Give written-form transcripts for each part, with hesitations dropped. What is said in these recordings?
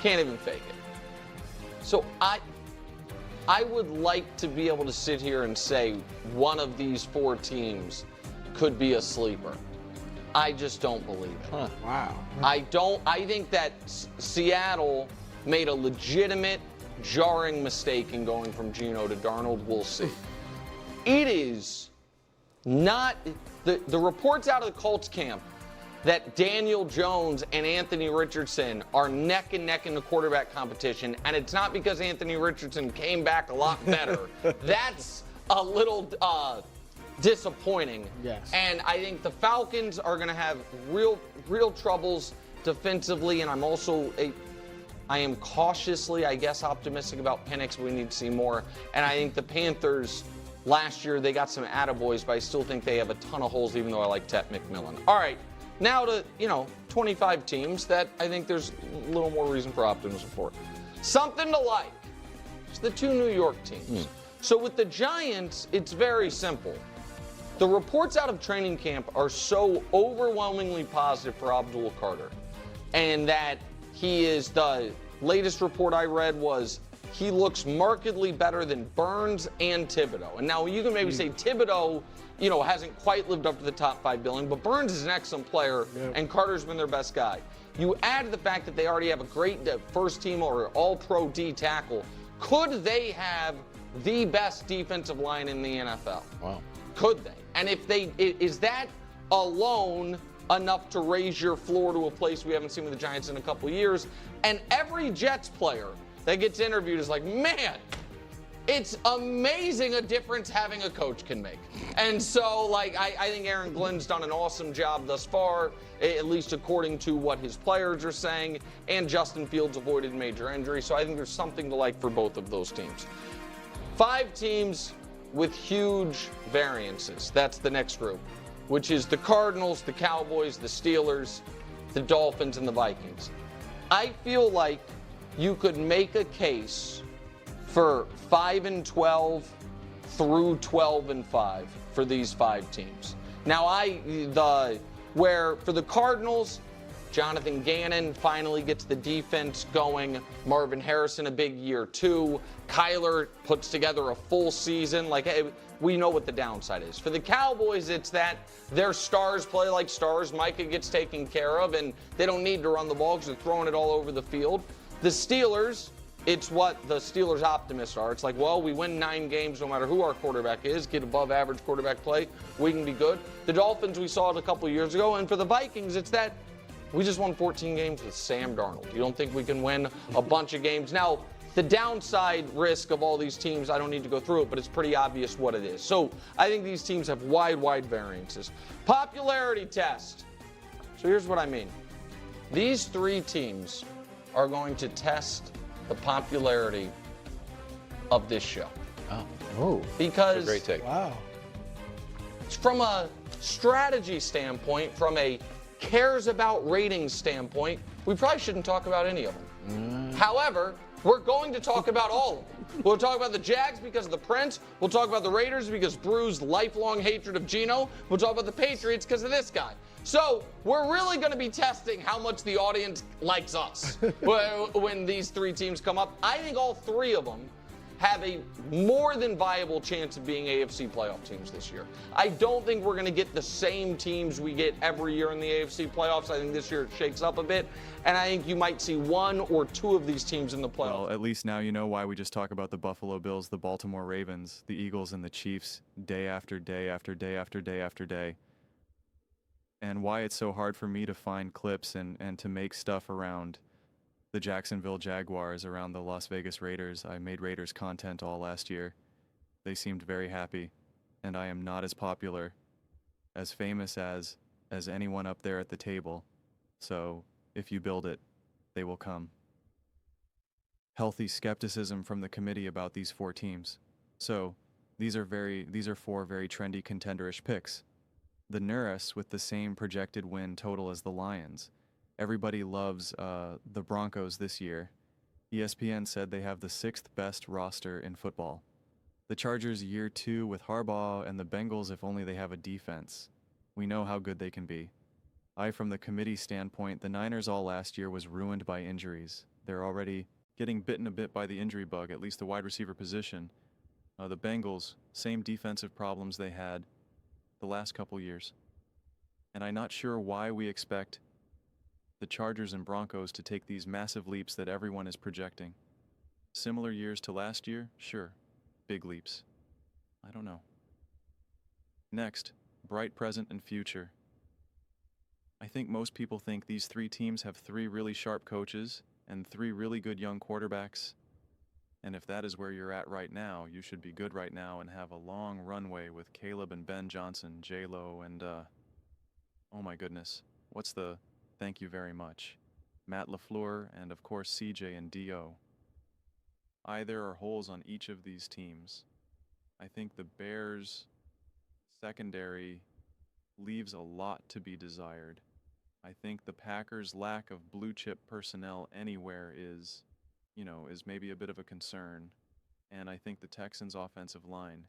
Can't even fake it. So I would like to be able to sit here and say one of these 4 teams could be a sleeper. I just don't believe it. Huh. Wow. I think that Seattle made a legitimate, jarring mistake in going from Geno to Darnold. We'll see. It is not the reports out of the Colts camp that Daniel Jones and Anthony Richardson are neck and neck in the quarterback competition, and it's not because Anthony Richardson came back a lot better. That's a little disappointing. Yes. And I think the Falcons are going to have real troubles defensively, and I am cautiously, I guess, optimistic about Penix, but we need to see more. And I think the Panthers, last year, they got some attaboys, but I still think they have a ton of holes, even though I like Tet McMillan. All right, now to, 25 teams that I think there's a little more reason for optimism for. Something to like. It's the 2 New York teams. So with the Giants, it's very simple. The reports out of training camp are so overwhelmingly positive for Abdul Carter, and that he is, the latest report I read was he looks markedly better than Burns and Thibodeau. And now you can maybe say Thibodeau, hasn't quite lived up to the top 5 billing, but Burns is an excellent player, and Carter's been their best guy. You add the fact that they already have a great first team or all-pro D tackle. Could they have the best defensive line in the NFL? Wow. Could they? And is that alone enough to raise your floor to a place we haven't seen with the Giants in a couple of years? And every Jets player that gets interviewed is like, man, it's amazing a difference having a coach can make. And so, I think Aaron Glenn's done an awesome job thus far, at least according to what his players are saying, and Justin Fields avoided major injury. So I think there's something to like for both of those teams. 5 teams with huge variances. That's the next group, which is the Cardinals, the Cowboys, the Steelers, the Dolphins, and the Vikings. I feel like you could make a case for 5-12 through 12-5 for these 5 teams. Now, for the Cardinals, Jonathan Gannon finally gets the defense going. Marvin Harrison, a big year 2. Kyler puts together a full season. We know what the downside is. For the Cowboys, it's that their stars play like stars. Micah gets taken care of, and they don't need to run the ball because they're throwing it all over the field. The Steelers, it's what the Steelers optimists are. It's like, well, we win 9 games no matter who our quarterback is, get above average quarterback play, we can be good. The Dolphins, we saw it a couple years ago. And for the Vikings, it's that we just won 14 games with Sam Darnold. You don't think we can win a bunch of games? Now, the downside risk of all these teams, I don't need to go through it, but it's pretty obvious what it is. So I think these teams have wide variances. Popularity test. So here's what I mean. These 3 teams are going to test the popularity of this show. Oh. Because great take. Wow. From a strategy standpoint, from a cares about ratings standpoint, we probably shouldn't talk about any of them. However, we're going to talk about all of them. We'll talk about the Jags because of the Prince. We'll talk about the Raiders because Brew's lifelong hatred of Geno. We'll talk about the Patriots because of this guy. So we're really going to be testing how much the audience likes us when these 3 teams come up. I think all 3 of them have a more than viable chance of being AFC playoff teams this year. I don't think we're going to get the same teams we get every year in the AFC playoffs. I think this year it shakes up a bit, and I think you might see 1 or 2 of these teams in the playoffs. Well, at least now you know why we just talk about the Buffalo Bills, the Baltimore Ravens, the Eagles, and the Chiefs day after day after day after day after day. And why it's so hard for me to find clips and to make stuff around the Jacksonville Jaguars, around the Las Vegas Raiders. I made Raiders content all last year. They seemed very happy, and I am not as popular, as famous as anyone up there at the table. So if you build it, they will come. Healthy skepticism from the committee about these 4 teams. So these are 4 very trendy contenderish picks. The Neuros with the same projected win total as the Lions. Everybody loves the Broncos this year. ESPN said they have the 6th best roster in football. The Chargers year 2 with Harbaugh, and the Bengals if only they have a defense. We know how good they can be. From the committee standpoint, the Niners all last year was ruined by injuries. They're already getting bitten a bit by the injury bug, at least the wide receiver position. The Bengals, same defensive problems they had the last couple years. And I'm not sure why we expect the Chargers and Broncos to take these massive leaps that everyone is projecting. Similar years to last year? Sure. Big leaps. I don't know. Next, bright present and future. I think most people think these three teams have three really sharp coaches and three really good young quarterbacks. And if that is where you're at right now, you should be good right now and have a long runway with Caleb and Ben Johnson, J-Lo, and oh my goodness, what's the thank you very much? Matt LaFleur, and of course CJ and D.O. There are holes on each of these teams. I think the Bears' secondary leaves a lot to be desired. I think the Packers' lack of blue chip personnel anywhere is maybe a bit of a concern. And I think the Texans' offensive line,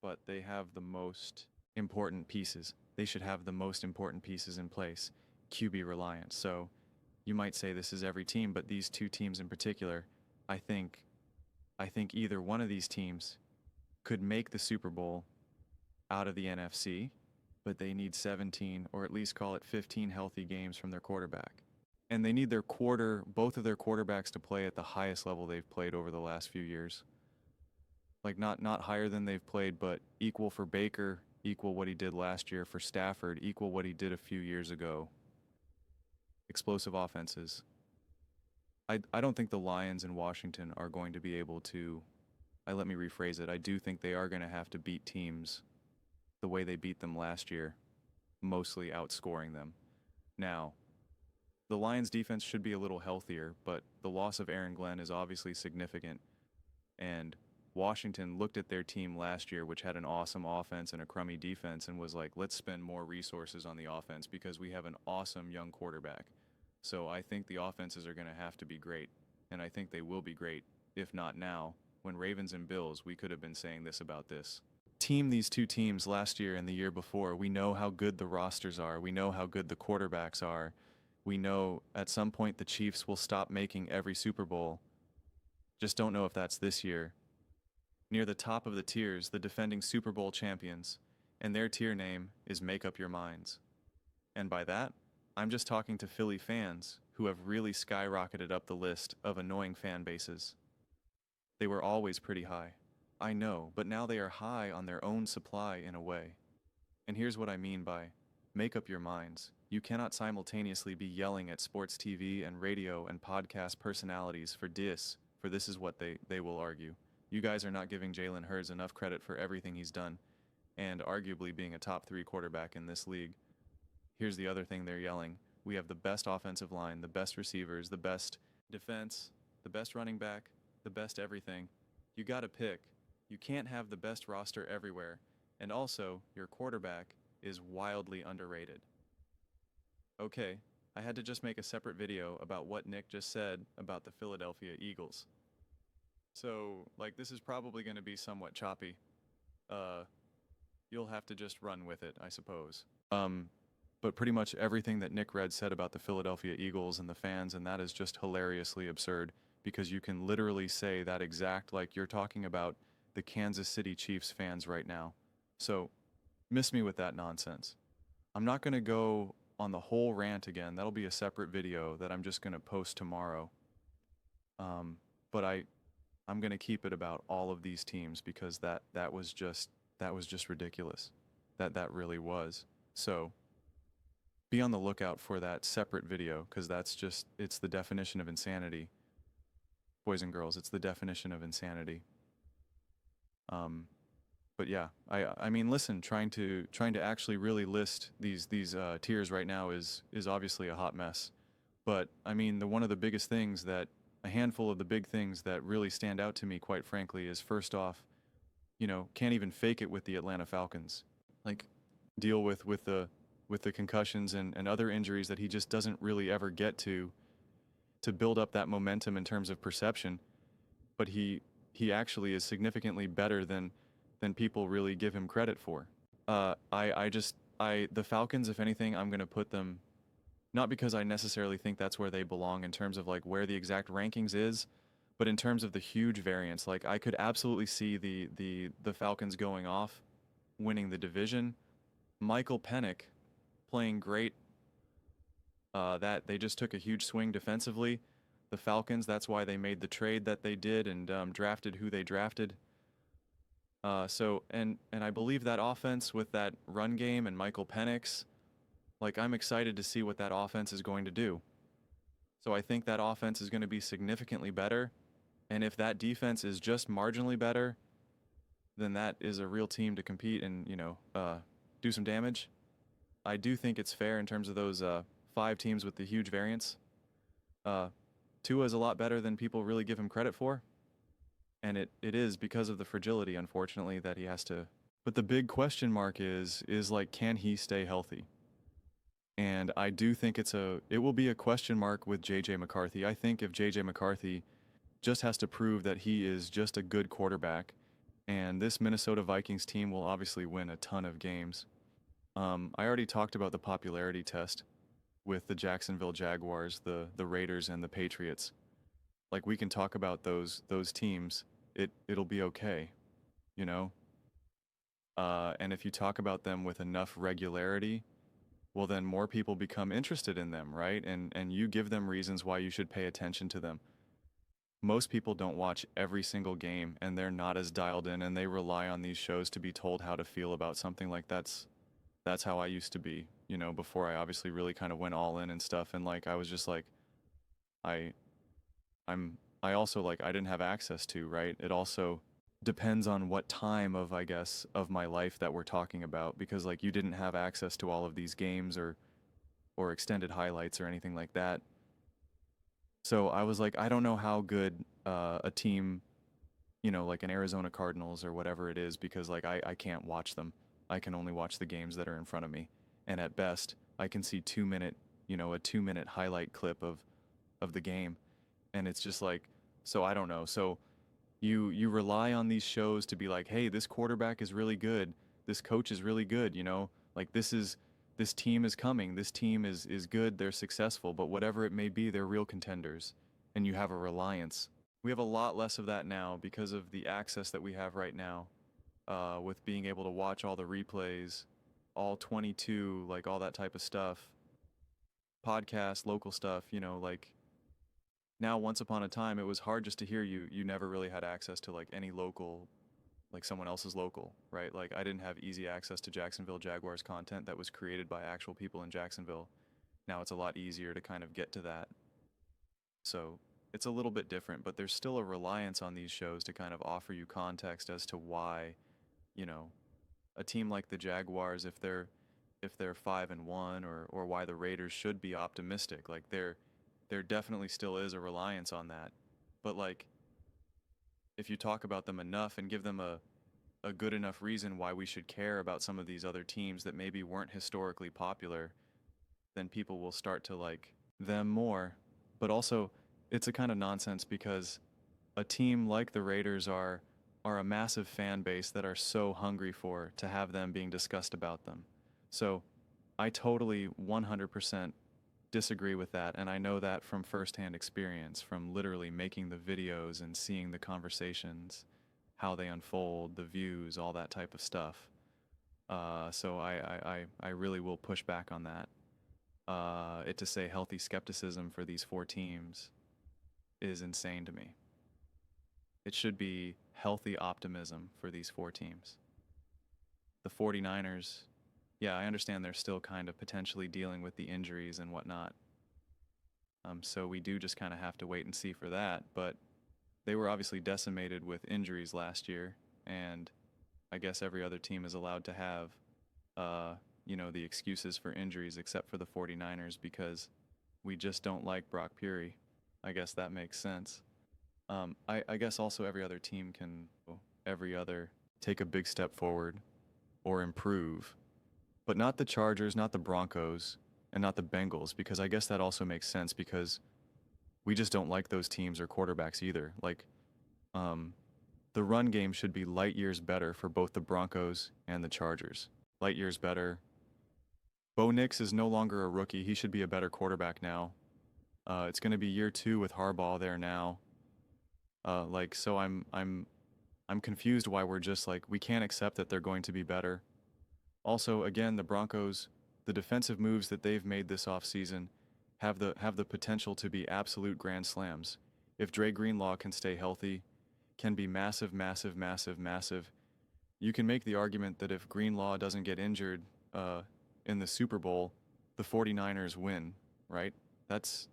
but they have the most important pieces. They should have the most important pieces in place. QB reliant. So you might say this is every team, but these two teams in particular, I think either one of these teams could make the Super Bowl out of the NFC, but they need 17 or at least call it 15 healthy games from their quarterback. And they need both of their quarterbacks to play at the highest level they've played over the last few years. Like not higher than they've played, but equal for Baker, equal what he did last year, for Stafford, equal what he did a few years ago. Explosive offenses. I don't think the Lions in Washington are going to be able to, let me rephrase it, I do think they are going to have to beat teams the way they beat them last year, mostly outscoring them. Now, the Lions defense should be a little healthier, but the loss of Aaron Glenn is obviously significant. And Washington looked at their team last year, which had an awesome offense and a crummy defense, and was like, let's spend more resources on the offense because we have an awesome young quarterback. So I think the offenses are going to have to be great, and I think they will be great, if not now. When Ravens and Bills, we could have been saying this about this. These two teams last year and the year before, we know how good the rosters are. We know how good the quarterbacks are. We know at some point the Chiefs will stop making every Super Bowl. Just don't know if that's this year. Near the top of the tiers, the defending Super Bowl champions, and their tier name is Make Up Your Minds. And by that, I'm just talking to Philly fans who have really skyrocketed up the list of annoying fan bases. They were always pretty high. I know, but now they are high on their own supply in a way. And here's what I mean by make up your minds. You cannot simultaneously be yelling at sports TV and radio and podcast personalities for this is what they will argue. You guys are not giving Jalen Hurts enough credit for everything he's done, and arguably being a top 3 quarterback in this league. Here's the other thing they're yelling. We have the best offensive line, the best receivers, the best defense, the best running back, the best everything. You gotta pick. You can't have the best roster everywhere, and also, your quarterback is wildly underrated. Okay, I had to just make a separate video about what Nick just said about the Philadelphia Eagles. So, this is probably going to be somewhat choppy. You'll have to just run with it, I suppose. But pretty much everything that Nick Red said about the Philadelphia Eagles and the fans, and that is just hilariously absurd, because you can literally say that exact like you're talking about the Kansas City Chiefs fans right now. So, miss me with that nonsense. I'm not going to go on the whole rant again. That'll be a separate video that I'm just going to post tomorrow. But I'm going to keep it about all of these teams because that was just ridiculous. That really was. So be on the lookout for that separate video because it's the definition of insanity. Boys and girls, it's the definition of insanity. But yeah, I mean, listen, trying to actually really list these tiers right now is obviously a hot mess. But I mean, one of the biggest things a handful of the big things that really stand out to me, quite frankly, is first off, can't even fake it with the Atlanta Falcons. Deal with the concussions and other injuries that he just doesn't really ever get to build up that momentum in terms of perception. But he actually is significantly better than people really give him credit for. The Falcons, if anything, I'm going to put them Not because I necessarily think that's where they belong in terms of like where the exact rankings is, but in terms of the huge variance. Like I could absolutely see the Falcons going off, winning the division. Michael Penix playing great. That they just took a huge swing defensively. The Falcons, that's why they made the trade that they did and drafted who they drafted. And I believe that offense with that run game and Michael Penix, like I'm excited to see what that offense is going to do. So I think that offense is going to be significantly better. And if that defense is just marginally better, then that is a real team to compete and, do some damage. I do think it's fair in terms of those 5 teams with the huge variance. Tua is a lot better than people really give him credit for. And it is because of the fragility, unfortunately, that he has to. But the big question mark is like, can he stay healthy? And I do think it will be a question mark with JJ McCarthy. I think if JJ McCarthy just has to prove that he is just a good quarterback, and this Minnesota Vikings team will obviously win a ton of games. I already talked about the popularity test with the Jacksonville Jaguars, the Raiders, and the Patriots. Like we can talk about those teams. It'll be okay, you know. And if you talk about them with enough regularity, well then more people become interested in them, right? And you give them reasons why you should pay attention to them. Most people don't watch every single game and they're not as dialed in and they rely on these shows to be told how to feel about something. Like that's how I used to be, before I obviously really kind of went all in and stuff. And like I was just like I I also like I didn't have access to, right? It also depends on what time of I guess of my life that we're talking about, because like you didn't have access to all of these games or extended highlights or anything like that. So I was like, I don't know how good a team, like an Arizona Cardinals or whatever it is, because like I can't watch them. I can only watch the games that are in front of me. And at best, I can see 2 minute, a 2 minute highlight clip of the game. And it's just like, so I don't know. So you rely on these shows to be like, hey, this quarterback is really good. This coach is really good, like this team is coming. This team is good. They're successful, but whatever it may be, they're real contenders. And you have a reliance. We have a lot less of that now because of the access that we have right now, with being able to watch all the replays, all 22, like all that type of stuff, podcast, local stuff, like now once upon a time it was hard just to hear you never really had access to like any local, like someone else's local, right? Like I didn't have easy access to Jacksonville Jaguars content that was created by actual people in Jacksonville. Now it's a lot easier to kind of get to that. So it's a little bit different, but there's still a reliance on these shows to kind of offer you context as to why, you know, a team like the Jaguars, if they're 5-1, or why the Raiders should be optimistic. Like there definitely still is a reliance on that. But like if you talk about them enough and give them a good enough reason why we should care about some of these other teams that maybe weren't historically popular, then people will start to like them more. But also, it's a kind of nonsense because a team like the Raiders are a massive fan base that are so hungry for to have them being discussed about them. So I totally 100% disagree with that, and I know that from firsthand experience, from literally making the videos and seeing the conversations, how they unfold, the views, all that type of stuff. So I really will push back on that. It to say healthy skepticism for these 4 teams is insane to me. It should be healthy optimism for these 4 teams. The 49ers, yeah, I understand they're still kind of potentially dealing with the injuries and whatnot. So we do just kind of have to wait and see for that. But they were obviously decimated with injuries last year, and I guess every other team is allowed to have, the excuses for injuries except for the 49ers because we just don't like Brock Purdy. I guess that makes sense. I guess also every other team can, every other, take a big step forward or improve, but not the Chargers, not the Broncos, and not the Bengals, because I guess that also makes sense because we just don't like those teams or quarterbacks either. Like, the run game should be light years better for both the Broncos and the Chargers. Light years better. Bo Nix is no longer a rookie. He should be a better quarterback now. It's going to be year 2 with Harbaugh there now. So I'm confused why we're just like, we can't accept that they're going to be better. Also, again, the Broncos, the defensive moves that they've made this offseason have the potential to be absolute grand slams. If Dre Greenlaw can stay healthy, can be massive, massive, massive, massive. You can make the argument that if Greenlaw doesn't get injured in the Super Bowl, the 49ers win, right? That's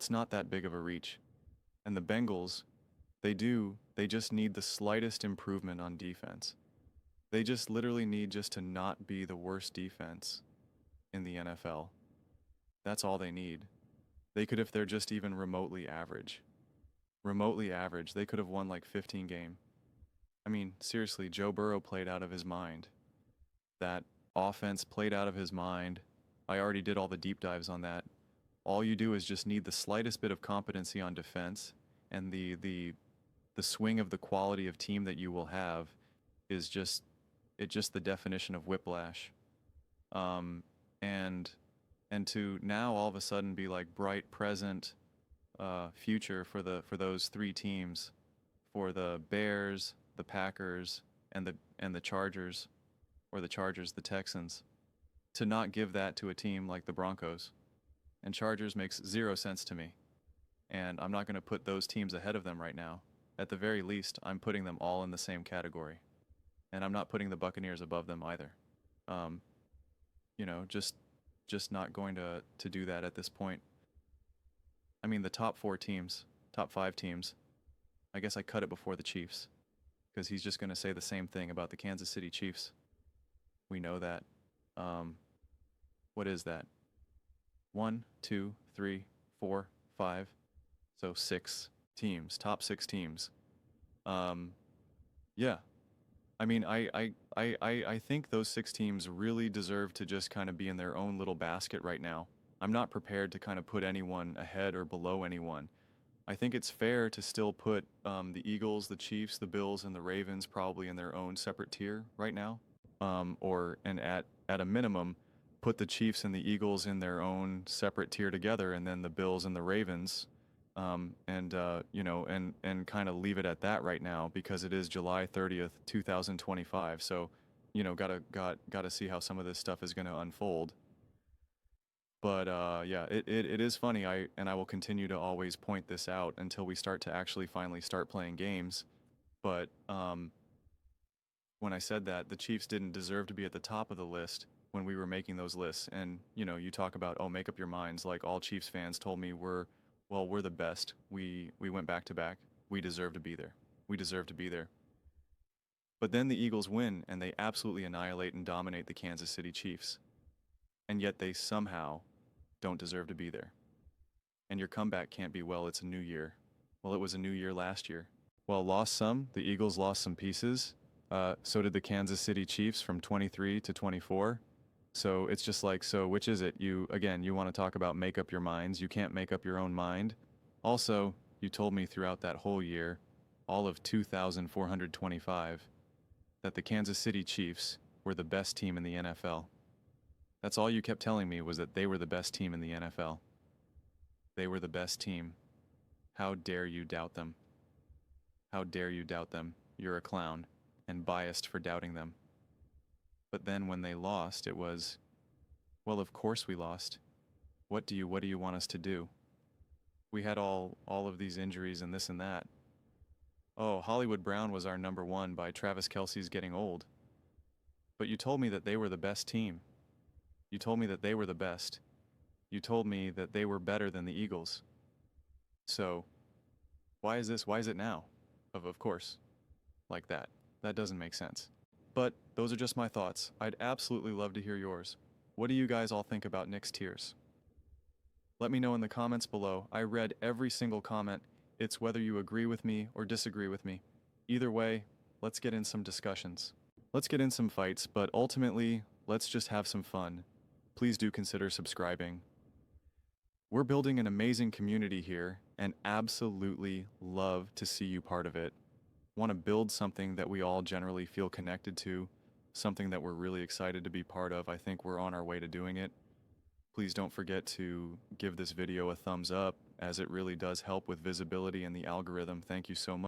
not that big of a reach. And the Bengals, they just need the slightest improvement on defense. They just literally need just to not be the worst defense in the NFL. That's all they need. They could, if they're just even remotely average, they could have won like 15 game. I mean, seriously, Joe Burrow played out of his mind. That offense played out of his mind. I already did all the deep dives on that. All you do is just need the slightest bit of competency on defense, and the swing of the quality of team that you will have is just the definition of whiplash. And to now all of a sudden be like bright present future for those 3 teams, for the Bears, the Packers, and the Chargers, or the Texans, to not give that to a team like the Broncos and Chargers makes 0 sense to me. And I'm not going to put those teams ahead of them right now. At the very least, I'm putting them all in the same category. And I'm not putting the Buccaneers above them either. Just not going to do that at this point. I mean, the top 4 teams, top 5 teams, I guess I cut it before the Chiefs, because he's just going to say the same thing about the Kansas City Chiefs. We know that. What is that? 1, 2, 3, 4, 5. So 6 teams, top 6 teams. Yeah. I mean, I think those 6 teams really deserve to just kind of be in their own little basket right now. I'm not prepared to kind of put anyone ahead or below anyone. I think it's fair to still put the Eagles, the Chiefs, the Bills, and the Ravens probably in their own separate tier right now. And at a minimum, put the Chiefs and the Eagles in their own separate tier together, and then the Bills and the Ravens, and kind of leave it at that right now, because it is July 30th, 2025. So, gotta see how some of this stuff is going to unfold. But yeah, it is funny. I will continue to always point this out until we start to actually finally start playing games. But when I said that, the Chiefs didn't deserve to be at the top of the list when we were making those lists. And you talk about, oh, make up your minds. Like, all Chiefs fans told me we're the best. We went back to back. We deserve to be there. We deserve to be there. But then the Eagles win, and they absolutely annihilate and dominate the Kansas City Chiefs. And yet they somehow don't deserve to be there. And your comeback can't be, well, it's a new year. Well, it was a new year last year. Well, lost some. The Eagles lost some pieces. So did the Kansas City Chiefs from 23 to 24. So it's just like, so which is it? You want to talk about make up your minds. You can't make up your own mind. Also, you told me throughout that whole year, all of 2,425, that the Kansas City Chiefs were the best team in the NFL. That's all you kept telling me, was that they were the best team in the NFL. They were the best team. How dare you doubt them? How dare you doubt them? You're a clown, and biased for doubting them. But then when they lost, it was, well, of course we lost. What do you want us to do? We had all of these injuries and this and that. Oh, Hollywood Brown was our number 1 by Travis Kelce's getting old. But you told me that they were the best team. You told me that they were the best. You told me that they were better than the Eagles. So, why is it now? Of course, like that. That doesn't make sense. But those are just my thoughts. I'd absolutely love to hear yours. What do you guys all think about Nick's tiers? Let me know in the comments below. I read every single comment. It's whether you agree with me or disagree with me. Either way, let's get in some discussions. Let's get in some fights, but ultimately, let's just have some fun. Please do consider subscribing. We're building an amazing community here, and absolutely love to see you part of it. Want to build something that we all generally feel connected to, something that we're really excited to be part of. I think we're on our way to doing it. Please don't forget to give this video a thumbs up, as it really does help with visibility in the algorithm. Thank you so much.